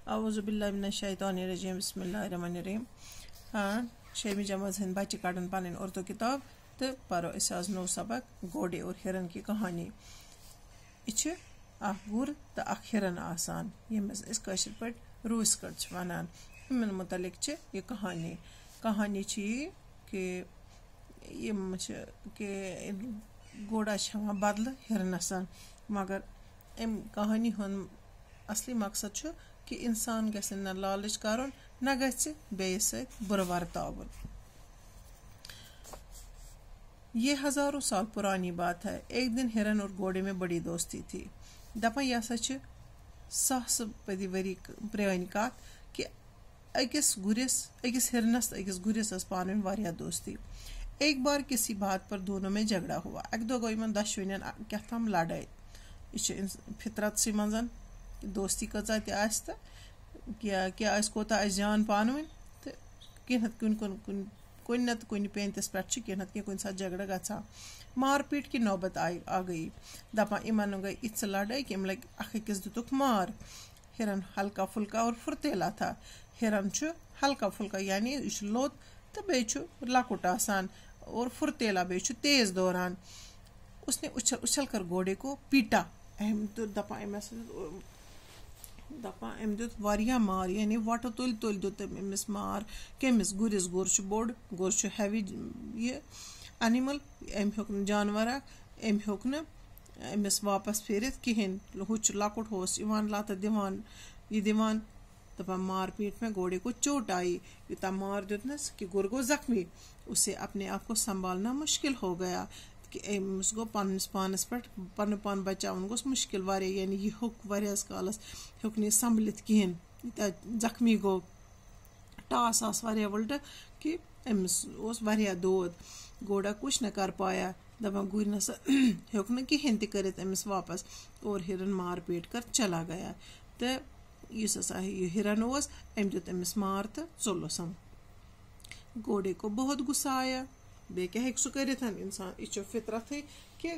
औज़ुबिल्लाहिमिनश्शैतानिर्रजीम बिस्मिल्लाहिर्रहमानिर्रहीम। हाँ, 6वीं जमात हिंद बच्चे कड़न पन उर्दू किताब तो परो आज नो सबक घोड़े और हिरन की कहानी। यह गुर तो हिरन आसान यमिस कशर पे रूस कट वनान इमन मुतलिक यह कहानी यह कि घोड़ा बदल हिरनस मगर अम कहानी हुन असली मकसद कि इंसान गस न लालच कर न बेस बुर वर्तावन। ये हजारों साल पुरानी बात है। एक दिन हिरन और घोड़े में बड़ी दोस्ती थी। दपा यह सास पदी वरी प्रान कत कि अकिस हिरनस अकिस गुरिस पान वारिया दोस्ती। एक बार किसी बात पर दोनों में झगड़ा हुआ। अक दो गो इन दशवन क्या तम लड़ाई। यह फितरत सी मन दोस्ती कचा तो क्या कोता जान पान वन तो कुन नत कुन पेंतस पे कुन साथ झगड़ा गा मारपीट की नौबत आ गई। दपा इमन गई इस लड़ाई कि लग अकिस दुतुक मार। हिरन हल्का फुल्का और फुर्तेला था। हिरन हल्का फुल्का यानी यह लोत तो बे लकुट आसान और फुर्तेला बे तेज दौरान। उसने उछल उछल कर घोड़े को पीटा। दपा अम दुत वारिया मार यानी वट तुल तुल दुत अमिस मार कमिस गुरिस गुर बोड़ गुर हैवी ये एनिमल अम हेक जानवर अम हेक अमिस वापस फेरित कहें हुच लकुट होस लत दिवान दपा मार पीट में घोड़े को चोट आई। यूता मार दुतनस कि गुर गो जख्मी। उसे अपने आप को संभालना मुश्किल हो गया कि अमिस गो पन्नस पानस पे पन पान बचावन गोस मुश्किल वारिया यानी यह हेक वारियास कालस हेक नी संभलित कहें यूता जख्मी गो टास आस वारिया उल्ट कि अमिस ओस वारिया दोद। घोड़ा कुछ न कर पाया। दपा गुर नस हेक न कहें त करित अमिस वापस और हिरन मार पीट कर चला गया। तो इस हिरन ओस अम दुत अमिस मार तो चोलसन। घोड़े को बहुत गुस्सा आया। बे क्या हेक सह कर इंसान यह फितरत है कि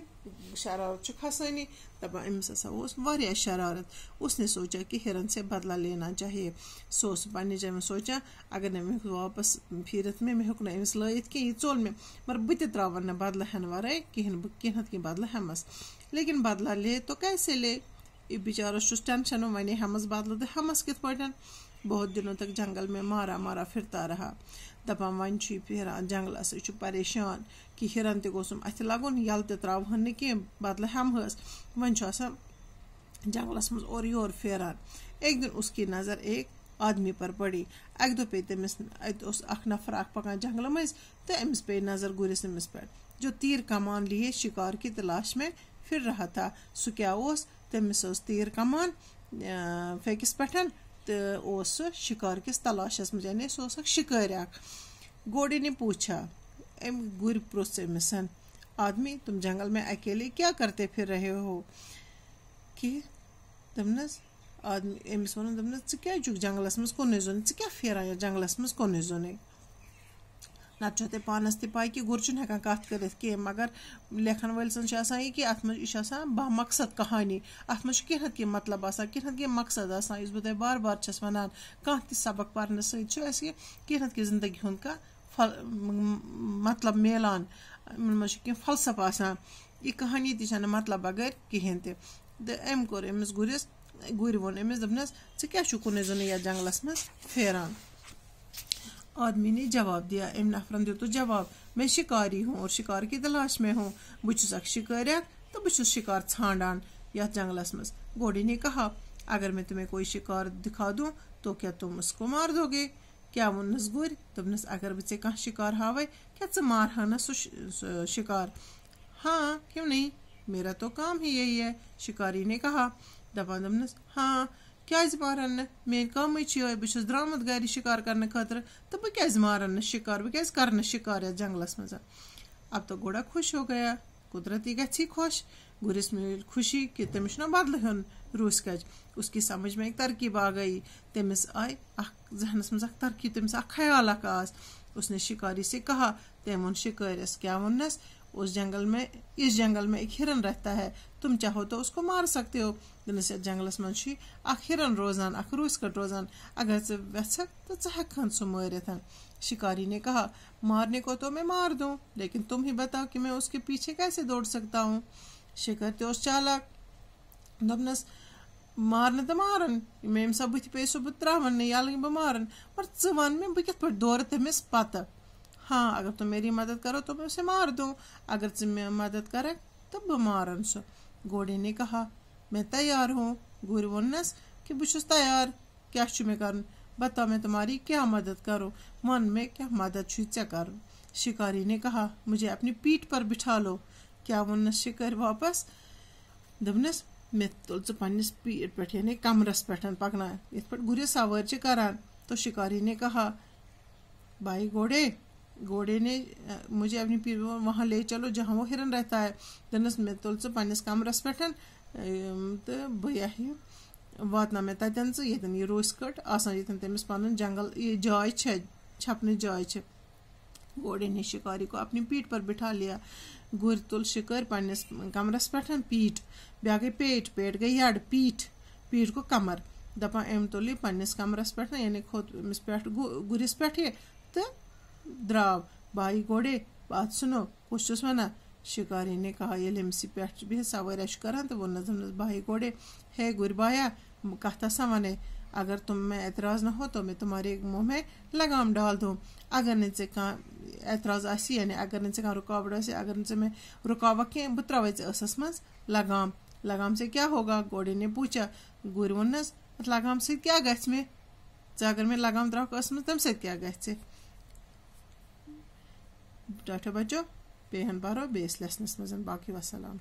शरारत खसानी। दपा अमिस वारिया शरारत। उसने सोचा कि हिरन से बदला लेना चाहिए। सो पन्ने जय में सोचा अगर न मे वापस फिरत मे हेक न अमिस लयत कि यह चोल मे मगर बह त्रावन बदला हेन वर कहें कह बदला हेमस। लेकिन बदला ले तो कैसे ले। यह बेचारस टेंशन वे हेमस बदला तो हेमस कित पाटन। बहुत दिनों तक जंगल में मारा मारा फिरता रहा। दपा वन फिरान जंगलस यह परेशान कि हिरन तोसम अथ लगन यल त्रावन न कह बदला हेमहस। वन जंगलस मज और योर फेरान। एक दिन उसकी नज़र एक आदमी पर पड़ी। अक दो पे तमिस अख नफर पकान जंगल मज तो अमिस पे नज़र गुरिस अमिस पे जो तीर कमान लिए शिकार की तलाश में फिर रहा था। सह क्या तमिस तीर कमान फेकिस पे तो शिकार किस तलाशस में यानी सह शिकार। घोड़े ने पूछा गुर प्रोस अमिसन आदमी तुम जंगल में अकेले क्या करते फिर रहे हो कि दमनस आदमी अमिस वन दमनस क्या जंगलस मज कुन जोन क्या फेरान जंगलस मज कुन जोन नत ते पानस ते पाई कि गुर हेकान कत कर कह मगर लेखन वल सन यह कि अत बा मकसद कहानी अत मज कह कह मतलब कह मकसद इस बह बार बार छस वनान कह सबक पढ़ने सह कह जिंदगी हुंद फल मतलब मिलान मज कह फलसफ आसान। यह कहानी तन मतलब बगैर कहें तो अम कोर अमिस गुर वोन अमिस दपनस क्या कुन जोन या जंगलस मज फेरान। आदमी ने जवाब दिया अम नफरन दितु जवाब मैं शिकारी हूँ और शिकार की तलाश में हूँ। बुस अख शिकारिया तो बुस शिकार छांडान यथ जंगलस मज। घोड़े ने कहा अगर मैं तुम्हें कोई शिकार दिखा दूं तो क्या तुम उसको मार दोगे। क्या वनस गुर दपनस अगर बे कह शिकार हावे क्या च मार हा सह शिकार। हाँ क्यों नहीं मेरा तो काम ही यही है शिकारी ने कहा। दपनस हाँ क्या मारन मेन कम बस द्रामत गर शिकार करने खतर तो बह क्या मारन शिकार बह क्या कर शिकार या जंगलस मज। अब तो घोड़ा खुश हो गया। कुदरती गि खुश। गुरिस मिल खुशी कि तमिस बदल हेन रूस कच। उसकी समझ में एक तरकीब आ गई। तमिस आई जहनस मज तरकीब तमिस ख्याल आज। उसने शिकारी से कहा तम वो शिकारिस क्या वनस इस जंगल में एक हिरन रहता है, तुम चाहो तो उसको मार सकते हो। दोनस जंगलस मन हिरन रोजान, रूसकट रोजान, अगर चे वेछक तो चे हेकन सो मारिथ। शिकारी ने कहा, मारने को तो मैं मार दूं, लेकिन तुम ही बताओ कि मैं उसके पीछे कैसे दौड़ सकता हूँ। शिकार तो चालाक, दोपनस मारन तो मारन, मे सब बुथ पे सो बह त्रावन यल बह मारन, पर च वन मे बह कित दौर तमिस पत। हाँ, अगर तुम मेरी मदद करो तो मैं उसे मार दूं, अगर तुम मदद करे तो बह मारन सो। घोड़े ने कहा, मैं तैयार हूँ। गुर वोनस कि बुशुस तैयार, क्या मे कर, बताओ मैं तुम्हारी क्या मदद करूँ, मन में क्या मदद चे कर। शिकारी ने कहा, मुझे अपनी पीठ पर बिठा लो। क्या वोनस शिकारी वापस, दोपनस मे तुल पन्निस पीठ पे यानी कमरस पे पकना, इत पे गुर सवार करान। तो शिकारी ने कहा, भाई घोड़े ने मुझे अपनी पीठ वहां ले चलो जहां वो हिरन रहता है। दोनस मे तुल पन्निस कमरस पे तो बह वातना मे तन ये यह रोस कट आसान ये तमिस पन जंगल ये जाय छपन जाय। घोड़े ने शिकारी को अपनी पीठ पर बिठा लिया। गुर तुल शिकारी पन्निस कमरस पे पीठ, ब्या गई पेट गई यड़, पीठ को कमर, दपा एम तुल पन्निस कमरस पे यानी खोत पे गुरिस पे तो द्राव। भाई घोड़े बात सुनो, कुछ वना। शिकारी ने कहा, ये अमस पे सवार करान तो वोनस भाई घोड़े, हे गुर बाया कथा वन, अगर तुम में एतराज न हो तो मैं तुम्हारे मुंह में लगाम डाल दूं। अगर ने एतराज आसी यानी अगर ने रुकावट आसी, अगर ने मैं रुकाव कह बह त्रा स मज लगाम से क्या होगा। घोड़े ने पूछा। गुर वोनस, लगाम से क्या गछ मे, अगर मैं लगाम त्रा मज तम से क्या गछ। टाटा बच्चों, बेहन पारो बेस लेसनस मज बाकी वसलाम।